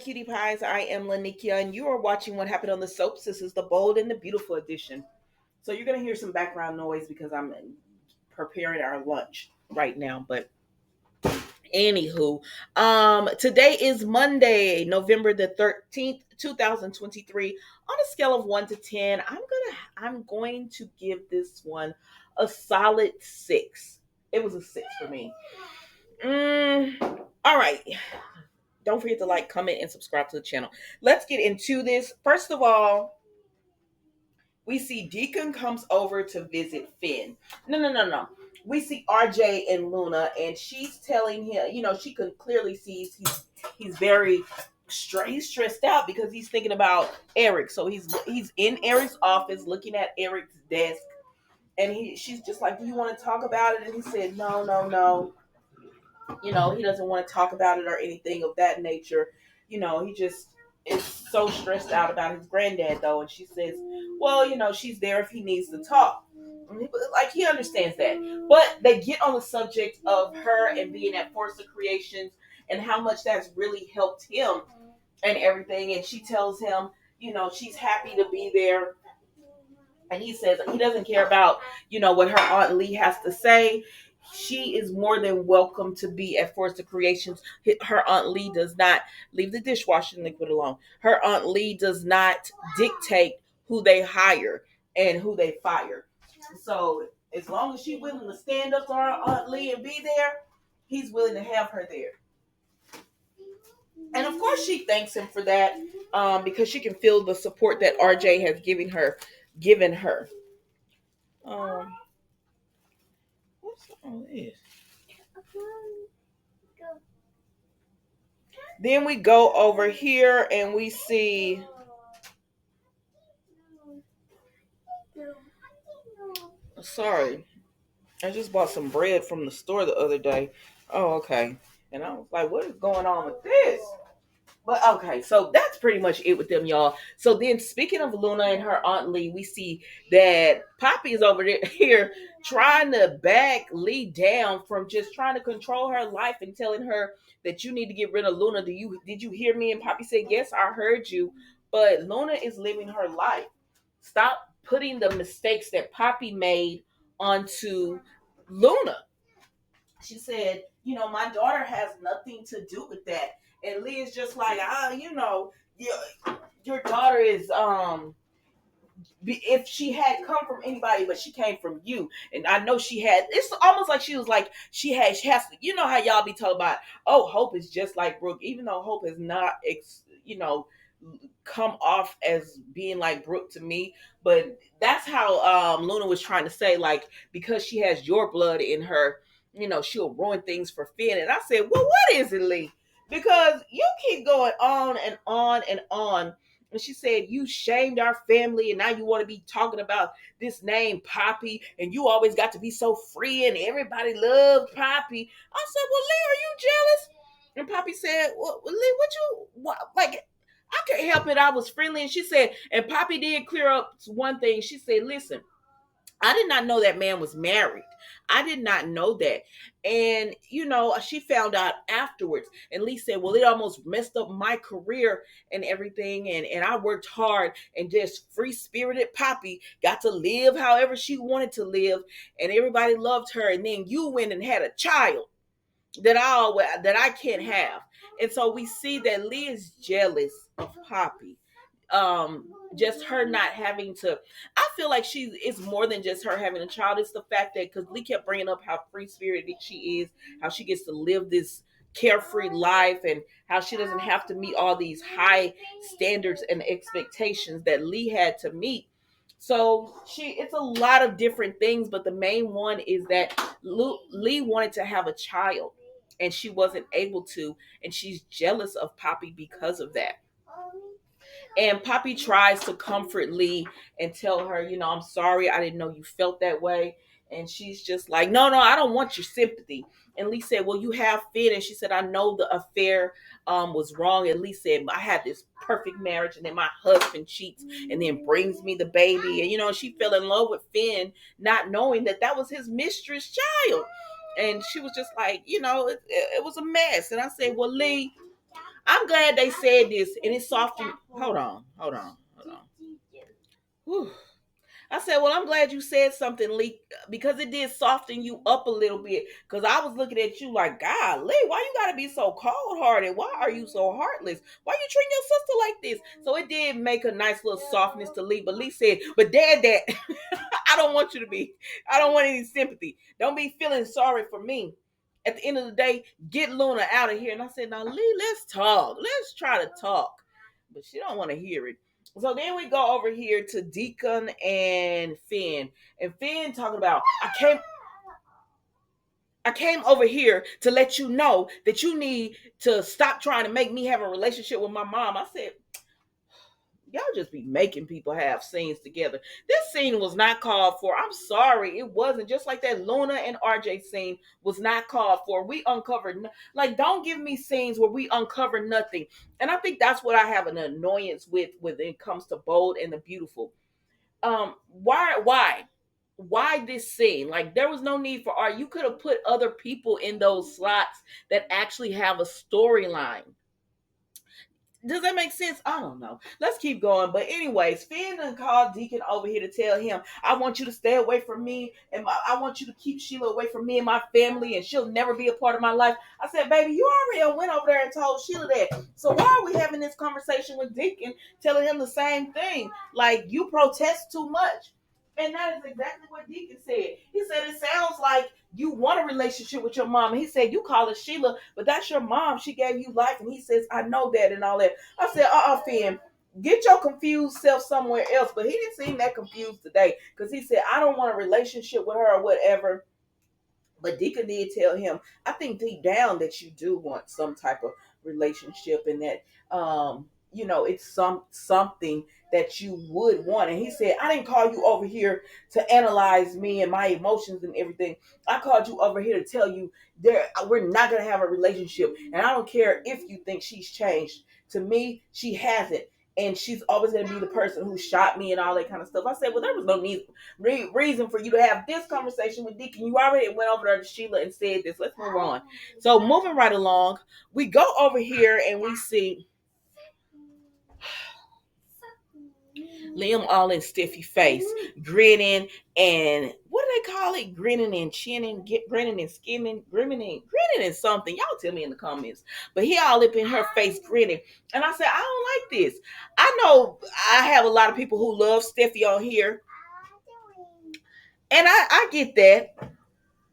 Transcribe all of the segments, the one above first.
cutie pies. I am Lanikia, and you are watching What Happened on the Soaps. This is the bold and the beautiful edition. So you're gonna hear some background noise because I'm preparing our lunch right now. But anywho, today is Monday, November the 13th, 2023. On a scale of 1 to 10, I'm going to give this one a solid 6. It was a 6 for me. All right. Don't forget to like, comment, and subscribe to the channel. Let's get into this. First of all, we see Deacon comes over to visit Finn. No. We see RJ and Luna, and she's telling him, she can clearly see he's very stressed out because he's thinking about Eric. So he's in Eric's office looking at Eric's desk, and she's just like, "Do you want to talk about it?" And he said, "No. He doesn't want to talk about it or anything of that nature. He just is so stressed out about his granddad, though." And she says, "Well, she's there if he needs to talk." Like, he understands that. But they get on the subject of her and being at Forza Creations and how much that's really helped him and everything. And she tells him, she's happy to be there. And he says he doesn't care about, what her Aunt Lee has to say. She is more than welcome to be at Forza Creations. Her Aunt Lee does not leave the dishwashing liquid alone. Her Aunt Lee does not dictate who they hire and who they fire. So as long as she's willing to stand up to her Aunt Lee and be there, he's willing to have her there. And of course, she thanks him for that, because she can feel the support that RJ has given her. What's all this? Then we go over here and we see. Sorry, I just bought some bread from the store the other day. Oh, okay. And I was like, what is going on with this? But okay, so that's pretty much it with them, y'all. So then, speaking of Luna and her Aunt Lee, we see that Poppy is over there here trying to back Lee down from just trying to control her life and telling her that you need to get rid of Luna. Did you hear me? And Poppy said, "Yes, I heard you." But Luna is living her life. Stop putting the mistakes that Poppy made onto Luna. She said, "My daughter has nothing to do with that." And Lee is just like, your daughter is, if she had come from anybody, but she came from you. And I know it's almost like she was like, she has to, how y'all be talking about, oh, Hope is just like Brooke, even though Hope has not, come off as being like Brooke to me. But that's how Luna was trying to say, like, because she has your blood in her, she'll ruin things for Finn. And I said, well, what is it, Lee? Because you keep going on and on and on. And she said, you shamed our family, and now you want to be talking about this name, Poppy, and you always got to be so free, and everybody loved Poppy. I said, well, Lee, are you jealous? And Poppy said, well, Lee, like, I can't help it. I was friendly. And she said, and Poppy did clear up one thing. She said, listen, I did not know that man was married. I did not know that. And, she found out afterwards. And Lee said, well, it almost messed up my career and everything. And I worked hard, and just free spirited Poppy got to live however she wanted to live. And everybody loved her. And then you went and had a child that I can't have. And so we see that Lee is jealous of Poppy. Just her not having to, I feel like it's more than just her having a child. It's the fact that, because Lee kept bringing up how free spirited she is, how she gets to live this carefree life, and how she doesn't have to meet all these high standards and expectations that Lee had to meet. So it's a lot of different things, but the main one is that Lee wanted to have a child, and she wasn't able to, and she's jealous of Poppy because of that. And Poppy tries to comfort Lee and tell her, I'm sorry, I didn't know you felt that way. And she's just like, no, I don't want your sympathy. And Lee said, well, you have Finn. And she said, I know the affair was wrong. And Lee said, I had this perfect marriage, and then my husband cheats and then brings me the baby. And, she fell in love with Finn, not knowing that was his mistress' child. And she was just like, it was a mess. And I said, well, Lee, I'm glad they said this, and it softened. Hold on. Whew. I said, well, I'm glad you said something, Lee, because it did soften you up a little bit. Because I was looking at you like, golly, why you gotta be so cold hearted? Why are you so heartless? Why you treating your sister like this? So it did make a nice little softness to Lee. But Lee said, but Dad, I don't want you to be. I don't want any sympathy. Don't be feeling sorry for me. At the end of the day, get Luna out of here. And I said, now Lee, let's talk. Let's try to talk. But she don't want to hear it. So then we go over here to Deacon and Finn. And Finn talking about, I came over here to let you know that you need to stop trying to make me have a relationship with my mom. I said, y'all just be making people have scenes together. This scene was not called for. I'm sorry, it wasn't. Just like that Luna and RJ scene was not called for. We uncovered like, don't give me scenes where we uncover nothing. And I think that's what I have an annoyance with when it comes to Bold and the Beautiful. Why this scene? Like, there was no need for art. You could have put other people in those slots that actually have a storyline. Does that make sense? I don't know. Let's keep going. But anyways, Finn done called Deacon over here to tell him, I want you to stay away from me, and I want you to keep Sheila away from me and my family, and she'll never be a part of my life. I said, baby, you already went over there and told Sheila that. So why are we having this conversation with Deacon, telling him the same thing? Like, you protest too much. And that is exactly what Deacon said. He said, it sounds like you want a relationship with your mom. And he said, you call her Sheila, but that's your mom. She gave you life. And he says, I know that and all that. I said, Finn, get your confused self somewhere else. But he didn't seem that confused today, because he said, I don't want a relationship with her or whatever. But Deacon did tell him, I think deep down that you do want some type of relationship, and that it's something that you would want. And he said, I didn't call you over here to analyze me and my emotions and everything. I called you over here to tell you we're not gonna have a relationship. And I don't care if you think she's changed. To me, she hasn't. And she's always going to be the person who shot me and all that kind of stuff. I said, well, there was no reason for you to have this conversation with Deacon. You already went over there to Sheila and said this. Let's move on. So moving right along, we go over here and we see Liam all in stiffy face, grinning, and what do they call it? Grinning and chinning, grinning and skimming, grinning and something. Y'all tell me in the comments. But he all up in her face grinning. And I said, I don't like this. I know I have a lot of people who love Steffi on here. And I get that.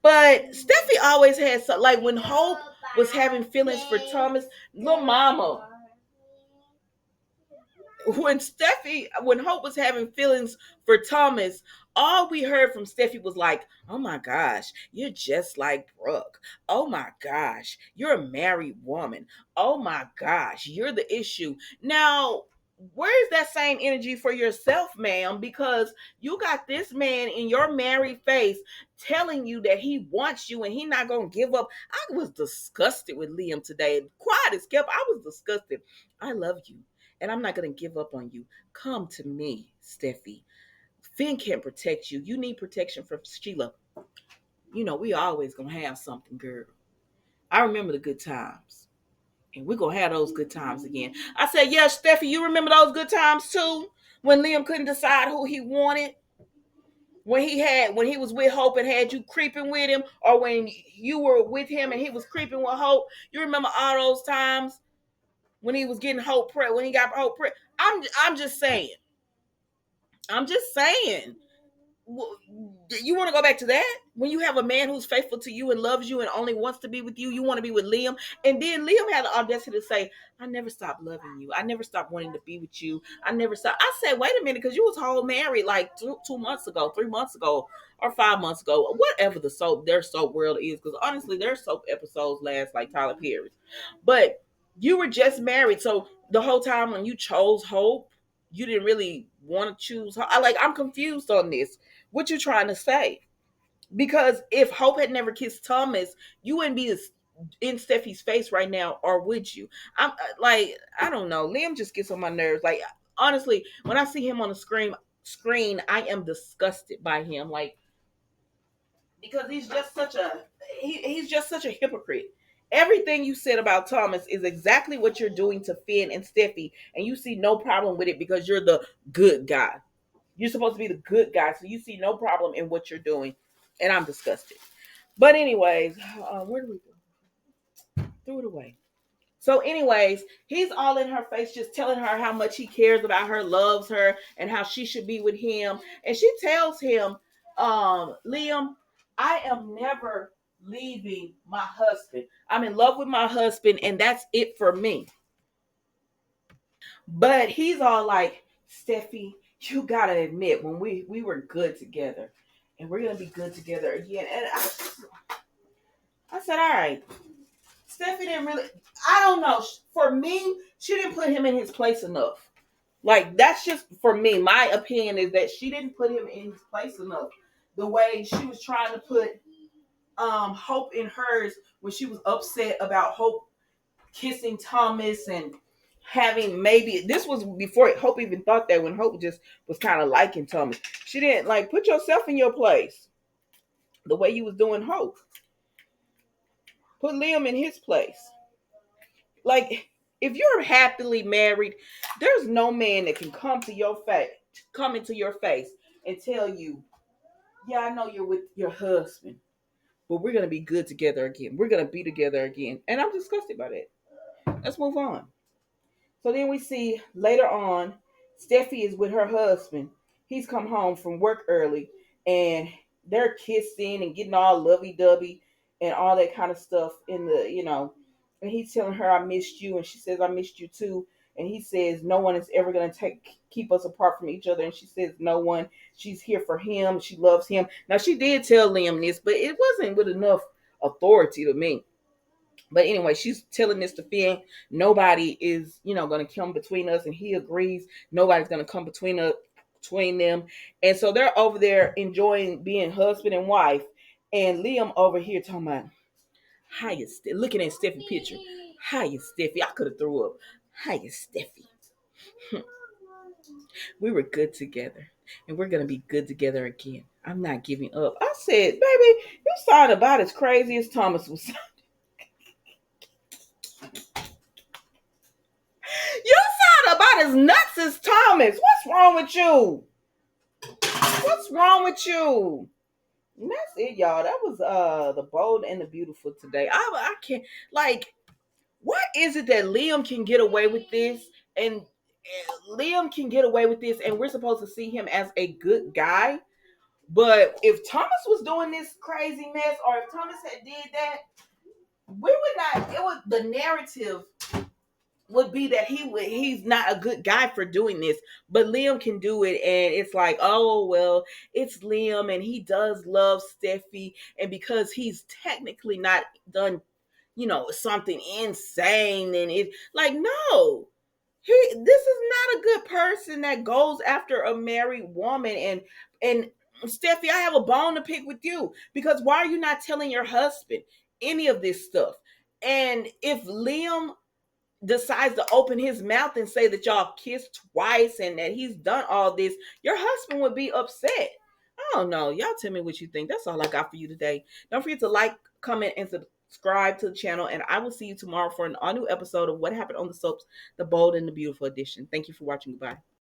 But Steffi always had some, like when Hope was having feelings for Thomas, little mama. When Hope was having feelings for Thomas, all we heard from Steffi was like, oh my gosh, you're just like Brooke. Oh my gosh, you're a married woman. Oh my gosh, you're the issue. Now, where's that same energy for yourself, ma'am? Because you got this man in your married face telling you that he wants you and he not gonna give up. I was disgusted with Liam today. Quiet as kept. I was disgusted. I love you, and I'm not going to give up on you. Come to me, Steffi. Finn can't protect you. You need protection from Sheila. We always going to have something, girl. I remember the good times. And we're going to have those good times again. I said, yeah, Steffi, you remember those good times too? When Liam couldn't decide who he wanted? When he was with Hope and had you creeping with him? Or when you were with him and he was creeping with Hope? You remember all those times? When he was getting Hope prep, when he got Hope prep. I'm just saying. I'm just saying. You want to go back to that? When you have a man who's faithful to you and loves you and only wants to be with you, you want to be with Liam. And then Liam had the audacity to say, I never stopped loving you. I never stopped wanting to be with you. I never stopped. I said, wait a minute, because you was whole married like 2 months ago, 3 months ago, or 5 months ago, whatever their soap world is. Because honestly, their soap episodes last like Tyler Perry's. But you were just married. So the whole time when you chose Hope, you didn't really want to choose her. I'm confused on this. What you trying to say? Because if Hope had never kissed Thomas, you wouldn't be in Steffi's face right now, or would you? I'm I don't know. Liam just gets on my nerves. Like, honestly, when I see him on the screen, I am disgusted by him. Like, because he's just such a hypocrite. Everything you said about Thomas is exactly what you're doing to Finn and Steffi, and you see no problem with it because you're the good guy. You're supposed to be the good guy, so you see no problem in what you're doing, and I'm disgusted. But anyways, where do we go? Threw it away. So, anyways, he's all in her face, just telling her how much he cares about her, loves her, and how she should be with him. And she tells him, Liam, I am never leaving my husband. I'm in love with my husband, and that's it for me. But he's all like, Steffi, you gotta admit, when we were good together, and we're gonna be good together again. And I said, all right, Steffi didn't really. I don't know. For me, she didn't put him in his place enough. Like that's just for me. My opinion is that she didn't put him in his place enough. The way she was trying to put Hope in hers when she was upset about Hope kissing Thomas and having maybe this was before Hope even thought that, when Hope just was kind of liking Thomas. She didn't like put yourself in your place the way you was doing Hope. Put Liam in his place. Like, if you're happily married, there's no man that can come into your face and tell you, yeah, I know you're with your husband, but we're gonna be good together again. We're gonna be together again. And I'm disgusted by that. Let's move on. So then we see later on, Steffi is with her husband. He's come home from work early, and they're kissing and getting all lovey dovey and all that kind of stuff in the, and he's telling her, I missed you. And she says, I missed you too. And he says, no one is ever going to keep us apart from each other. And she says, no one. She's here for him. She loves him. Now, she did tell Liam this, but it wasn't with enough authority to me. But anyway, she's telling this to Finn. Nobody is, going to come between us, and he agrees. Nobody's going to come between them, and so they're over there enjoying being husband and wife. And Liam over here talking about, hiya, looking at Steffi picture. Hiya, Steffi. I could have threw up. Hiya, Steffi. We were good together, and we're gonna be good together again. I'm not giving up. I said, baby, you sound about as crazy as Thomas was. You sound about as nuts as Thomas. What's wrong with you? What's wrong with you? And that's it, y'all. That was the bold and the beautiful today. I can't, like, what is it that Liam can get away with this, and Liam can get away with this, and we're supposed to see him as a good guy. But if Thomas was doing this crazy mess, or if Thomas had did that, we would not. It was the narrative would be that he's not a good guy for doing this, but Liam can do it. And it's like, oh well, it's Liam and he does love Steffi, and because he's technically not done, something insane, and it like, no, this is not a good person that goes after a married woman. And Steffi, I have a bone to pick with you, because why are you not telling your husband any of this stuff? And if Liam decides to open his mouth and say that y'all kissed twice and that he's done all this, your husband would be upset. I don't know. Y'all tell me what you think. That's all I got for you today. Don't forget to like, comment, and subscribe to the channel. And I will see you tomorrow for an all new episode of What Happened on the Soaps, the Bold and the Beautiful edition. Thank you for watching. Goodbye.